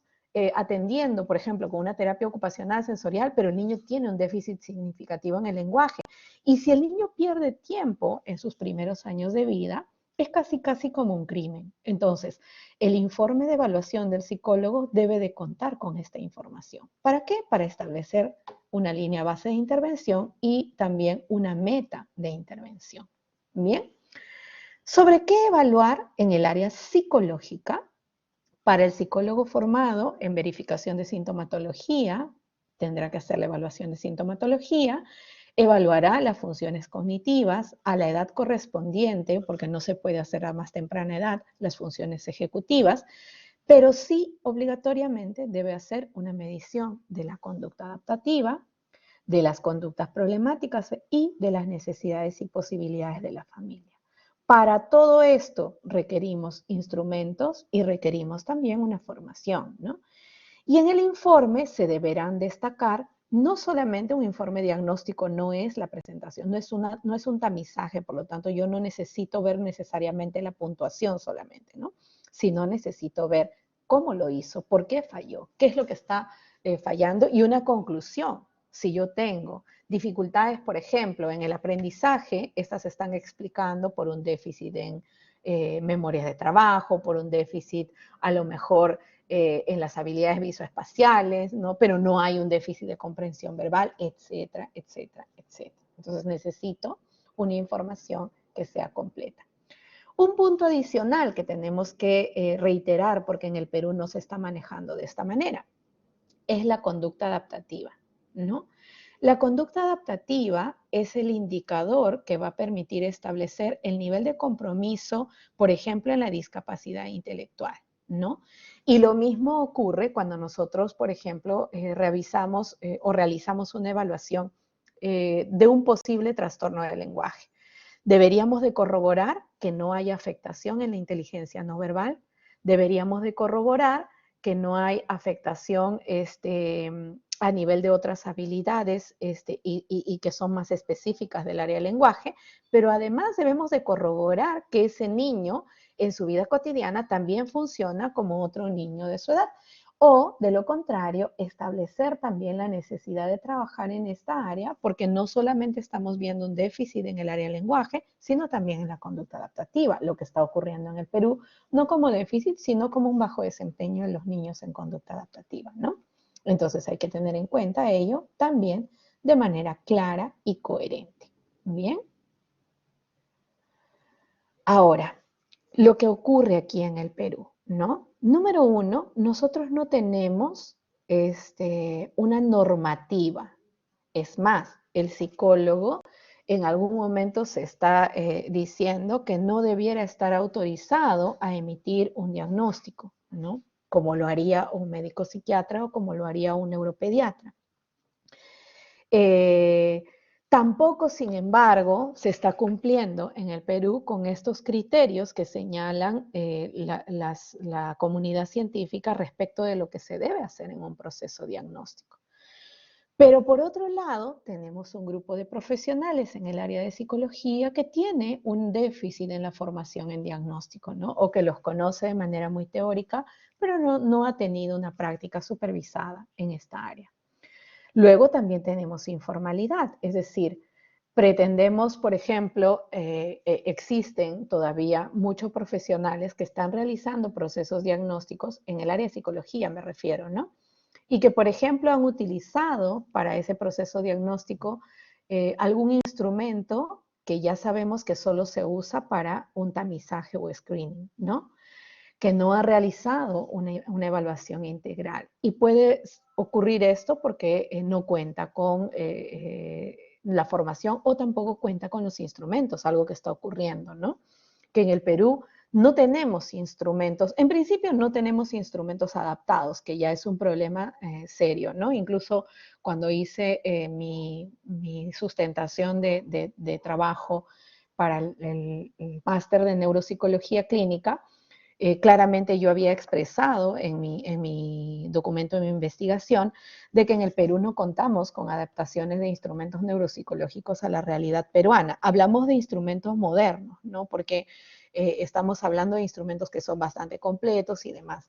atendiendo, por ejemplo, con una terapia ocupacional sensorial, pero el niño tiene un déficit significativo en el lenguaje. Y si el niño pierde tiempo en sus primeros años de vida, es casi como un crimen. Entonces, el informe de evaluación del psicólogo debe de contar con esta información. ¿Para qué? Para establecer una línea base de intervención y también una meta de intervención. Bien, ¿sobre qué evaluar en el área psicológica? Para el psicólogo formado en verificación de sintomatología, tendrá que hacer la evaluación de sintomatología, evaluará las funciones cognitivas a la edad correspondiente, porque no se puede hacer a más temprana edad las funciones ejecutivas, pero sí obligatoriamente debe hacer una medición de la conducta adaptativa, de las conductas problemáticas y de las necesidades y posibilidades de la familia. Para todo esto requerimos instrumentos y requerimos también una formación, ¿no? Y en el informe se deberán destacar no solamente un informe diagnóstico, no es la presentación, no es un tamizaje, por lo tanto yo no necesito ver necesariamente la puntuación solamente, ¿no? Sino necesito ver cómo lo hizo, por qué falló, qué es lo que está fallando y una conclusión. Si yo tengo dificultades, por ejemplo, en el aprendizaje, estas se están explicando por un déficit en memorias de trabajo, por un déficit a lo mejor en las habilidades visoespaciales, ¿no? Pero no hay un déficit de comprensión verbal, etcétera, etcétera, etcétera. Entonces necesito una información que sea completa. Un punto adicional que tenemos que reiterar, porque en el Perú no se está manejando de esta manera, es la conducta adaptativa, ¿no? La conducta adaptativa es el indicador que va a permitir establecer el nivel de compromiso, por ejemplo, en la discapacidad intelectual, ¿no? Y lo mismo ocurre cuando nosotros, por ejemplo, revisamos o realizamos una evaluación de un posible trastorno del lenguaje. Deberíamos de corroborar que no haya afectación en la inteligencia no verbal, deberíamos de corroborar que no hay afectación a nivel de otras habilidades y que son más específicas del área del lenguaje, pero además debemos de corroborar que ese niño en su vida cotidiana también funciona como otro niño de su edad. O, de lo contrario, establecer también la necesidad de trabajar en esta área, porque no solamente estamos viendo un déficit en el área del lenguaje, sino también en la conducta adaptativa, lo que está ocurriendo en el Perú, no como déficit, sino como un bajo desempeño en los niños en conducta adaptativa, ¿no? Entonces hay que tener en cuenta ello también de manera clara y coherente. Bien. Ahora, lo que ocurre aquí en el Perú, ¿no? Número uno, nosotros no tenemos una normativa. Es más, el psicólogo en algún momento se está diciendo que no debiera estar autorizado a emitir un diagnóstico, ¿no? Como lo haría un médico psiquiatra o como lo haría un neuropediatra. Tampoco, sin embargo, se está cumpliendo en el Perú con estos criterios que señalan la comunidad científica respecto de lo que se debe hacer en un proceso diagnóstico. Pero por otro lado, tenemos un grupo de profesionales en el área de psicología que tiene un déficit en la formación en diagnóstico, ¿no? O que los conoce de manera muy teórica, pero no ha tenido una práctica supervisada en esta área. Luego también tenemos informalidad, es decir, pretendemos, por ejemplo, existen todavía muchos profesionales que están realizando procesos diagnósticos en el área de psicología, me refiero, ¿no? Y que, por ejemplo, han utilizado para ese proceso diagnóstico algún instrumento que ya sabemos que solo se usa para un tamizaje o screening, ¿no? Que no ha realizado una evaluación integral. Y puede ocurrir esto porque no cuenta con la formación o tampoco cuenta con los instrumentos, algo que está ocurriendo, ¿no? Que en el Perú no tenemos instrumentos, en principio no tenemos instrumentos adaptados, que ya es un problema serio, ¿no? Incluso cuando hice mi sustentación de trabajo para el máster de neuropsicología clínica, claramente yo había expresado en mi documento de mi investigación de que en el Perú no contamos con adaptaciones de instrumentos neuropsicológicos a la realidad peruana. Hablamos de instrumentos modernos, ¿no? Porque estamos hablando de instrumentos que son bastante completos y demás.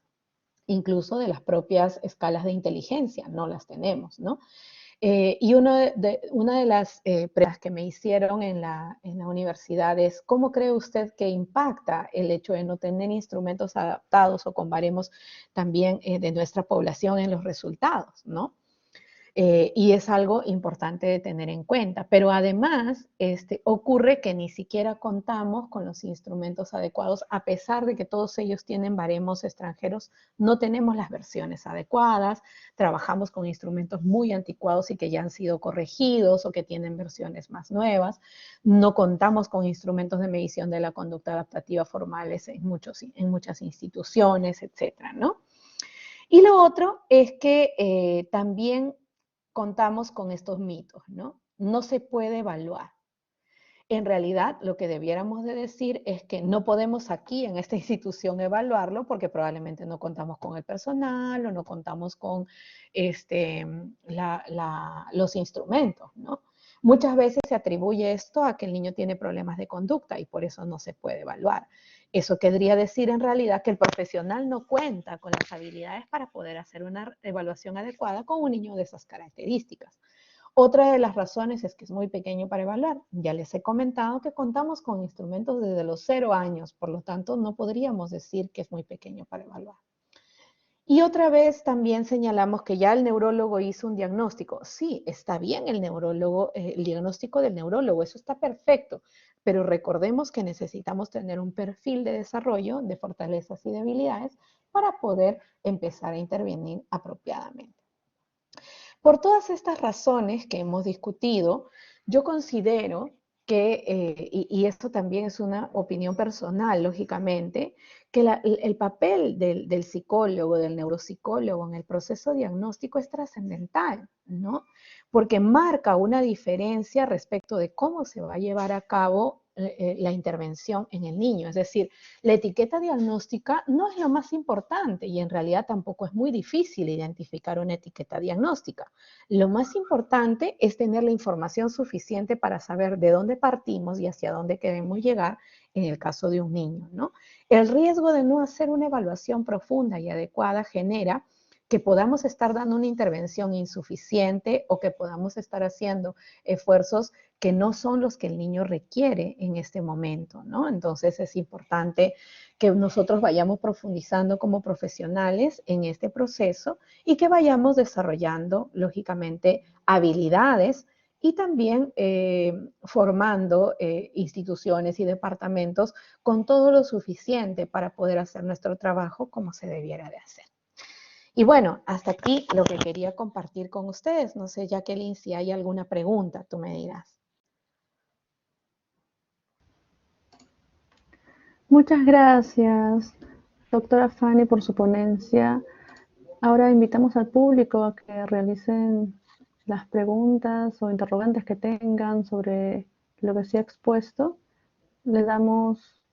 Incluso de las propias escalas de inteligencia, no las tenemos, ¿no? Y una de las preguntas que me hicieron en la universidad es, ¿cómo cree usted que impacta el hecho de no tener instrumentos adaptados o con baremos también de nuestra población en los resultados, ¿no? Y es algo importante de tener en cuenta. Pero además, ocurre que ni siquiera contamos con los instrumentos adecuados, a pesar de que todos ellos tienen baremos extranjeros, no tenemos las versiones adecuadas, trabajamos con instrumentos muy anticuados y que ya han sido corregidos o que tienen versiones más nuevas, no contamos con instrumentos de medición de la conducta adaptativa formales en muchas instituciones, etcétera, ¿no? Y lo otro es que también contamos con estos mitos, ¿no? No se puede evaluar. En realidad, lo que debiéramos de decir es que no podemos aquí en esta institución evaluarlo porque probablemente no contamos con el personal o no contamos con los instrumentos, ¿no? Muchas veces se atribuye esto a que el niño tiene problemas de conducta y por eso no se puede evaluar. Eso querría decir en realidad que el profesional no cuenta con las habilidades para poder hacer una evaluación adecuada con un niño de esas características. Otra de las razones es que es muy pequeño para evaluar. Ya les he comentado que contamos con instrumentos desde los 0 años, por lo tanto no podríamos decir que es muy pequeño para evaluar. Y otra vez también señalamos que ya el neurólogo hizo un diagnóstico. Sí, está bien el diagnóstico del neurólogo, eso está perfecto, pero recordemos que necesitamos tener un perfil de desarrollo de fortalezas y debilidades para poder empezar a intervenir apropiadamente. Por todas estas razones que hemos discutido, Yo considero que, y esto también es una opinión personal, lógicamente, que el papel del psicólogo, del neuropsicólogo en el proceso diagnóstico es trascendental, ¿no? Porque marca una diferencia respecto de cómo se va a llevar a cabo la intervención en el niño. Es decir, la etiqueta diagnóstica no es lo más importante y en realidad tampoco es muy difícil identificar una etiqueta diagnóstica. Lo más importante es tener la información suficiente para saber de dónde partimos y hacia dónde queremos llegar en el caso de un niño, ¿no? El riesgo de no hacer una evaluación profunda y adecuada genera que podamos estar dando una intervención insuficiente o que podamos estar haciendo esfuerzos que no son los que el niño requiere en este momento, ¿no? Entonces es importante que nosotros vayamos profundizando como profesionales en este proceso y que vayamos desarrollando, lógicamente, habilidades y también formando instituciones y departamentos con todo lo suficiente para poder hacer nuestro trabajo como se debiera de hacer. Y bueno, hasta aquí lo que quería compartir con ustedes. No sé, Jacqueline, si hay alguna pregunta, tú me dirás. Muchas gracias, doctora Fanny, por su ponencia. Ahora invitamos al público a que realicen las preguntas o interrogantes que tengan sobre lo que se ha expuesto. Les damos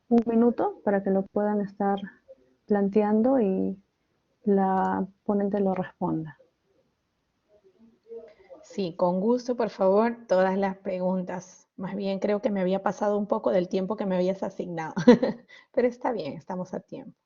un minuto para que lo puedan estar planteando y la ponente lo responda. Sí, con gusto, por favor, todas las preguntas. Más bien creo que me había pasado un poco del tiempo que me habías asignado, pero está bien, estamos a tiempo.